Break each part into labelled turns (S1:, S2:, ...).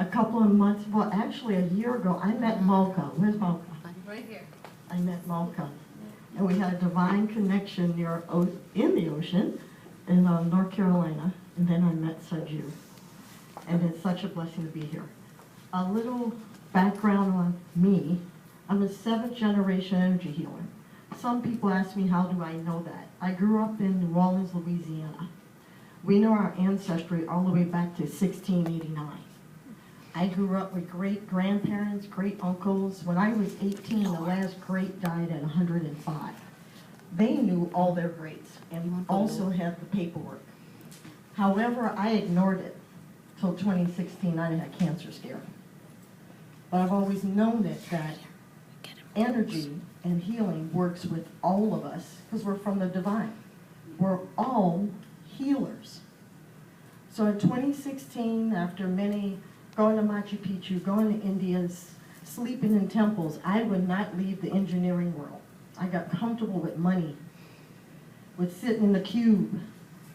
S1: a couple of months, well, actually a year ago, I met Malka. Where's Malka?
S2: Right here.
S1: I met Malka. And we had a divine connection in the ocean in North Carolina. And then I met Saju. And it's such a blessing to be here. A little background on me. I'm a 7th generation energy healer. Some people ask me, how do I know that? I grew up in New Orleans, Louisiana. We know our ancestry all the way back to 1689. I grew up with great-grandparents, great-uncles. When I was 18, the last great died at 105. They knew all their greats and also had the paperwork. However, I ignored it till 2016. I had a cancer scare. But I've always known that energy and healing works with all of us because we're from the divine. We're all healers. So in 2016, after many going to Machu Picchu, going to India, sleeping in temples, I would not leave the engineering world. I got comfortable with money, with sitting in the cube.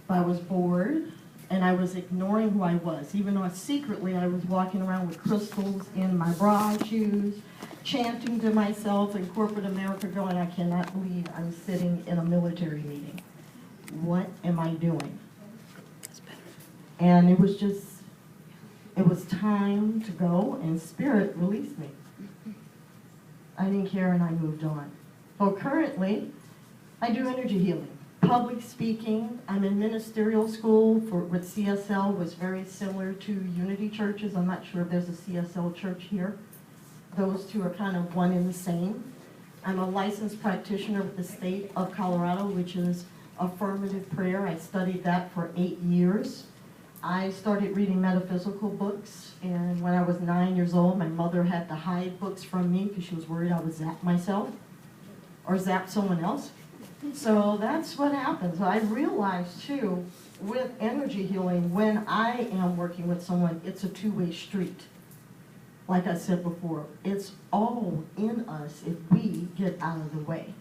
S1: I was bored, and I was ignoring who I was, even though secretly I was walking around with crystals in my bra shoes, chanting to myself in corporate America, going, I cannot believe I'm sitting in a military meeting. What am I doing? And it was time to go, and Spirit released me. I didn't care, and I moved on. Well, currently, I do energy healing, public speaking. I'm in ministerial school with CSL, was very similar to Unity churches. I'm not sure if there's a CSL church here. Those two are kind of one and the same. I'm a licensed practitioner with the state of Colorado, which is affirmative prayer. I studied that for 8 years. I started reading metaphysical books, and when I was 9 years old, my mother had to hide books from me because she was worried I would zap myself or zap someone else. So that's what happens. I realized, too, with energy healing, when I am working with someone, it's a two-way street. Like I said before, it's all in us if we get out of the way.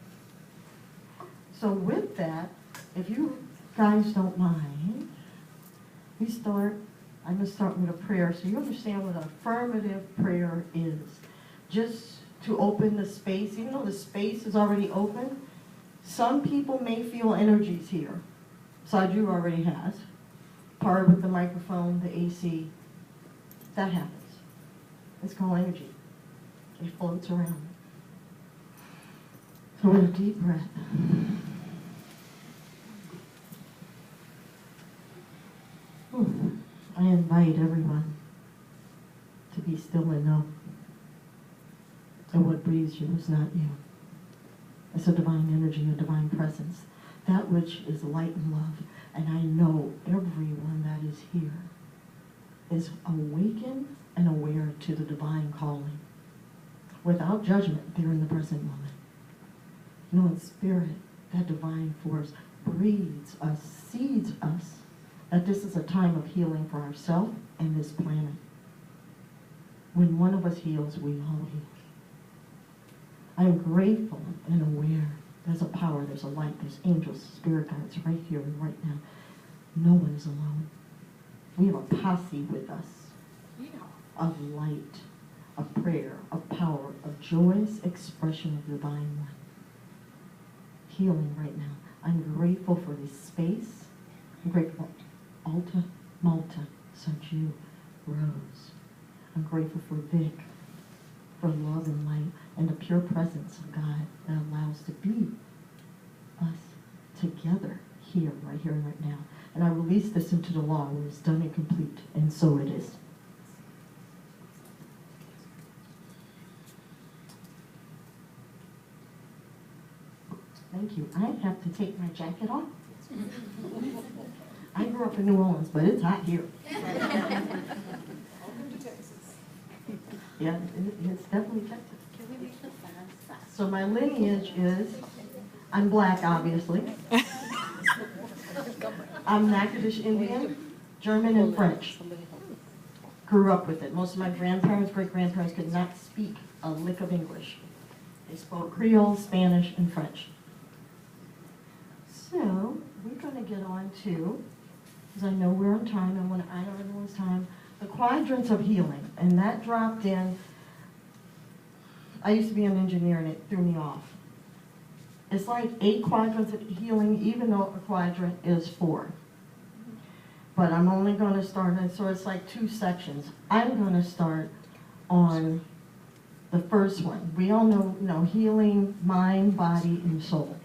S1: So with that, if you guys don't mind, I'm going to start with a prayer so you understand what affirmative prayer is. Just to open the space, even though the space is already open, some people may feel energies here. Saju already has. Part with the microphone, the AC, that happens. It's called energy. It floats around. So with a deep breath. I invite everyone to be still and know that what breathes you is not you. It's a divine energy, a divine presence, that which is light and love. And I know everyone that is here is awakened and aware to the divine calling. Without judgment, they're in the present moment. You know, in spirit, that divine force breathes us, seeds us, that this is a time of healing for ourselves and this planet. When one of us heals, we all heal. I am grateful and aware there's a power, there's a light, there's angels, spirit guides right here and right now. No one is alone. We have a posse with us of light, of prayer, of power, of joyous expression of the divine one. Healing right now. I'm grateful for this space. I'm grateful for Alta, Malta, Saju, Rose. I'm grateful for Vic, for love and light, and the pure presence of God that allows to be us together here, right here and right now. And I release this into the law where it's done and complete, and so it is. Thank you. I have to take my jacket off. I grew up in New Orleans, but it's hot here.
S2: Welcome to Texas.
S1: Yeah, it's definitely Texas.
S2: Can we make the fast?
S1: So my lineage is, I'm black, obviously. I'm Natchitoches Indian, German, and French. Grew up with it. Most of my grandparents, great-grandparents could not speak a lick of English. They spoke Creole, Spanish, and French. So we're going to get on to, because I know we're on time, I want to honor everyone's time, the quadrants of healing, and that dropped in. I used to be an engineer, and it threw me off. It's like 8 quadrants of healing, even though a quadrant is 4. But I'm only going to start, so it's like 2 sections. I'm going to start on the first one. We all know healing mind, body, and soul.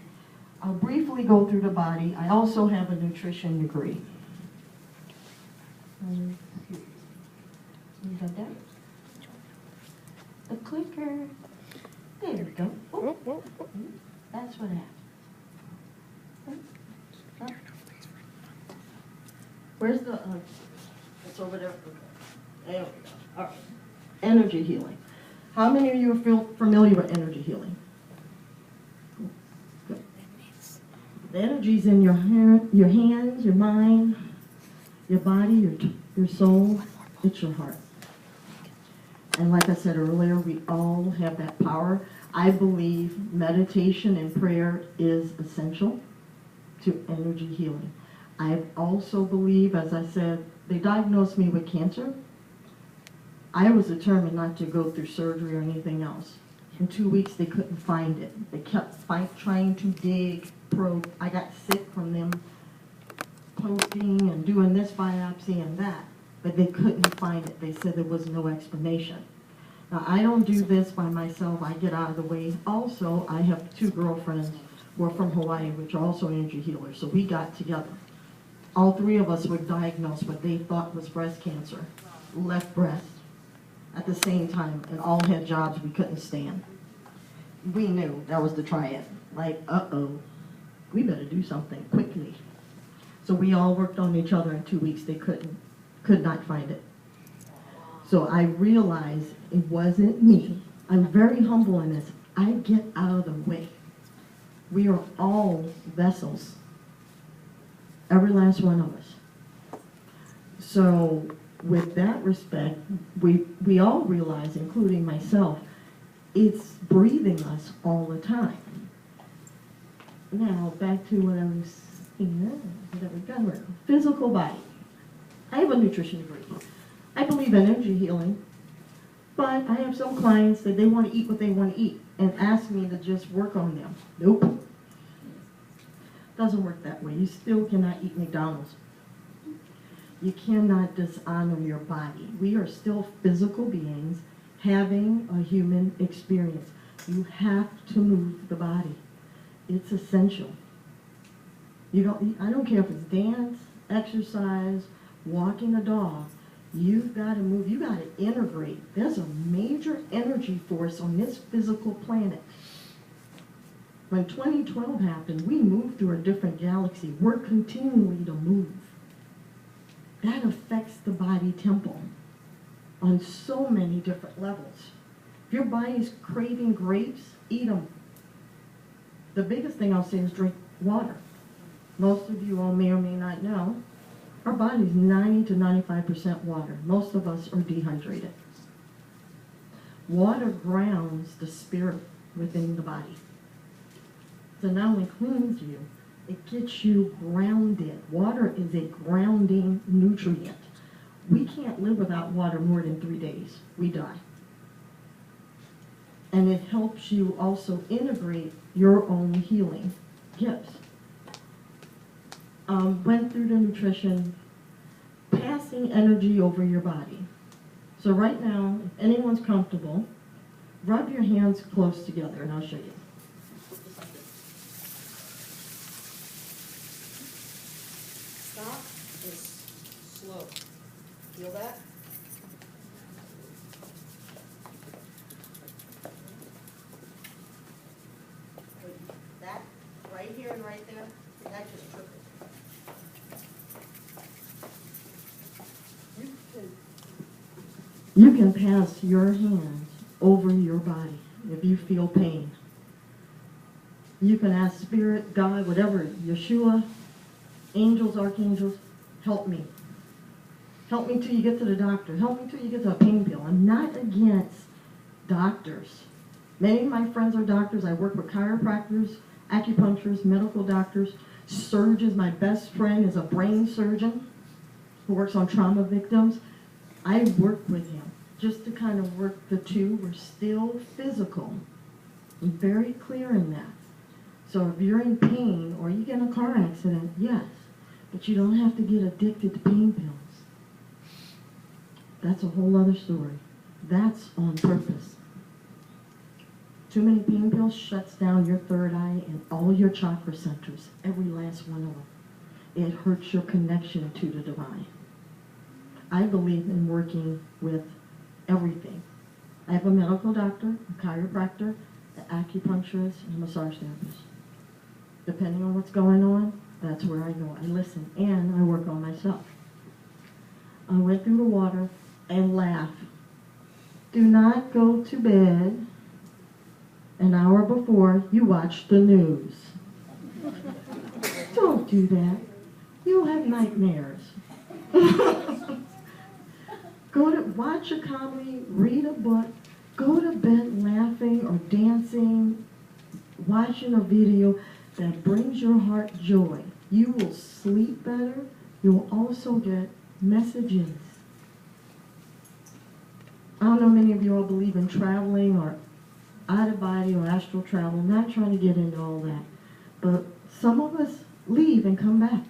S1: I'll briefly go through the body. I also have a nutrition degree. You got that? The clicker. There we go. Oh, that's what happened. Where's the, it's over there. There we go. All right. Energy healing. How many of you are familiar with energy healing? Good. The energy's in your hands, your mind, your body, your soul. It's your heart. And like I said earlier, we all have that power. I believe meditation and prayer is essential to energy healing. I also believe, as I said, they diagnosed me with cancer. I was determined not to go through surgery or anything else. In 2 weeks, they couldn't find it. They kept trying to dig, probe. I got sick from them poking and doing this biopsy and that, but they couldn't find it. They said there was no explanation. Now, I don't do this by myself. I get out of the way. Also, I have 2 girlfriends who are from Hawaii, which are also energy healers, so we got together. All 3 of us were diagnosed what they thought was breast cancer, left breast, at the same time, and all had jobs we couldn't stand. We knew that was the triad. Like, uh-oh, we better do something quickly. So we all worked on each other in 2 weeks. They could not find it. So I realized it wasn't me. I'm very humble in this. I get out of the way. We are all vessels. Every last one of us. So with that respect, we all realize, including myself, it's breathing us all the time. Now, back to what I was saying. Physical body. I have a nutrition degree. I believe in energy healing, but I have some clients that they want to eat what they want to eat and ask me to just work on them. Nope. Doesn't work that way. You still cannot eat McDonald's. You cannot dishonor your body. We are still physical beings having a human experience. You have to move the body. It's essential. I don't care if it's dance, exercise, walking a dog. You've got to move. You've got to integrate. There's a major energy force on this physical planet. When 2012 happened, we moved through a different galaxy. We're continually to move. That affects the body temple on so many different levels. If your body's craving grapes, eat them. The biggest thing I'll say is drink water. Most of you all may or may not know, our body's 90 to 95% water. Most of us are dehydrated. Water grounds the spirit within the body. So not only cleans you, it gets you grounded. Water is a grounding nutrient. We can't live without water more than 3 days. We die. And it helps you also integrate your own healing gifts. Went through the nutrition, passing energy over your body. So right now, if anyone's comfortable, rub your hands close together, and I'll show you. Stop is slow. Feel that? That right here and right there, that just tripled. You can pass your hands over your body if you feel pain. You can ask Spirit, God, whatever, Yeshua, angels, archangels, help me. Help me till you get to the doctor. Help me till you get to a pain pill. I'm not against doctors. Many of my friends are doctors. I work with chiropractors, acupuncturists, medical doctors, surgeons. My best friend is a brain surgeon who works on trauma victims. I work with him just to kind of work the two. We're still physical. I'm very clear in that. So if you're in pain or you get in a car accident, yes, but you don't have to get addicted to pain pills. That's a whole other story. That's on purpose. Too many pain pills shuts down your third eye and all your chakra centers, every last one of them. It hurts your connection to the divine. I believe in working with everything. I have a medical doctor, a chiropractor, an acupuncturist, and a massage therapist. Depending on what's going on, that's where I go. I listen, and I work on myself. I went through the water and laugh. Do not go to bed an hour before you watch the news. Don't do that. You'll have nightmares. Watch a comedy, read a book, go to bed laughing or dancing, watching a video that brings your heart joy. You will sleep better. You will also get messages. I don't know many of you all believe in traveling or out of body or astral travel. I'm not trying to get into all that. But some of us leave and come back.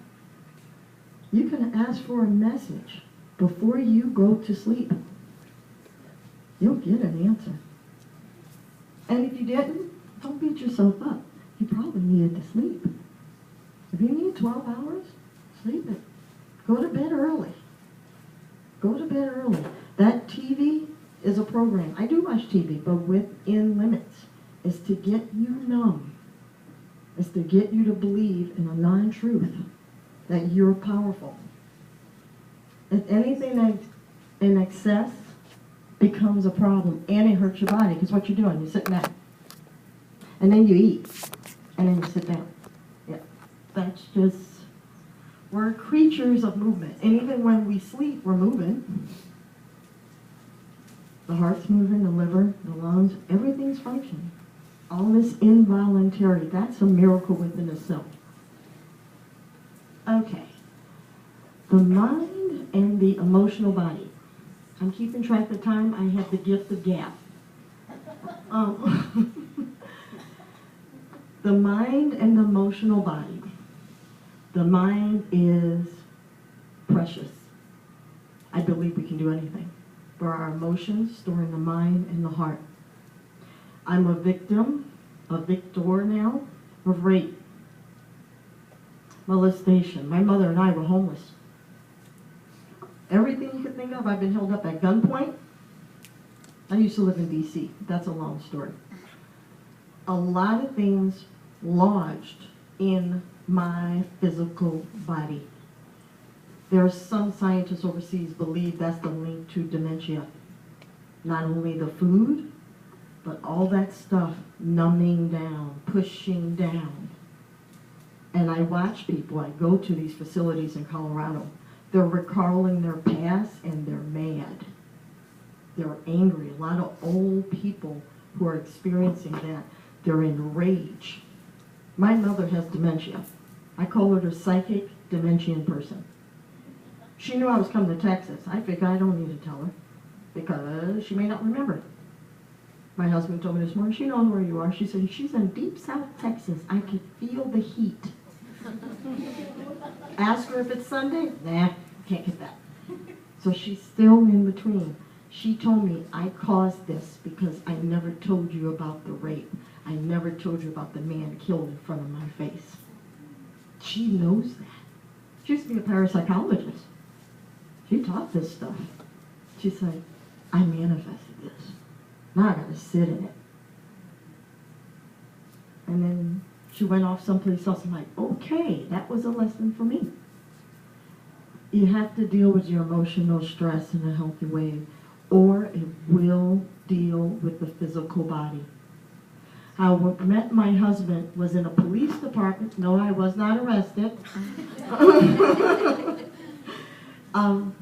S1: You can ask for a message before you go to sleep. You'll get an answer. And if you didn't, don't beat yourself up. You probably needed to sleep. If you need 12 hours, sleep it. Go to bed early. Go to bed early. That TV is a program. I do watch TV, but within limits. It's to get you numb. It's to get you to believe in a non-truth, that you're powerful. If anything that's in excess becomes a problem, and it hurts your body, because what you're doing, you're sitting down. And then you eat, and then you sit down. Yeah, that's just, we're creatures of movement. And even when we sleep, we're moving. The heart's moving, the liver, the lungs, everything's functioning. All this involuntary, that's a miracle within itself. Okay. The mind and the emotional body. I'm keeping track of time. I have the gift of gab. The mind and the emotional body. The mind is precious. I believe we can do anything. For our emotions, store in the mind and the heart. I'm a victim, a victor now, of rape, molestation. My mother and I were homeless. Everything you could think of, I've been held up at gunpoint. I used to live in D.C. That's a long story. A lot of things lodged in my physical body. There are some scientists overseas believe that's the link to dementia. Not only the food, but all that stuff numbing down, pushing down. And I watch people, I go to these facilities in Colorado, they're recalling their past and they're mad. They're angry. A lot of old people who are experiencing that, they're in rage. My mother has dementia. I call her the psychic dementian person. She knew I was coming to Texas. I figured I don't need to tell her because she may not remember it. My husband told me this morning, she knows where you are. She said, she's in deep South Texas. I could feel the heat. Ask her if it's Sunday. Nah, can't get that. So she's still in between. She told me, I caused this because I never told you about the rape. I never told you about the man killed in front of my face. She knows that. She used to be a parapsychologist. She taught this stuff. She said, I manifested this. Now I gotta sit in it. And then she went off someplace else. I'm like, okay, that was a lesson for me. You have to deal with your emotional stress in a healthy way, or it will deal with the physical body. How I met my husband was in a police department. No, I was not arrested.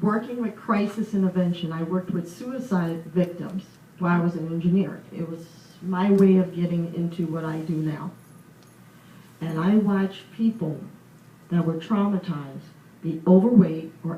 S1: Working with crisis intervention. I worked with suicide victims while I was an engineer. It was my way of getting into what I do now. And I watched people that were traumatized be overweight or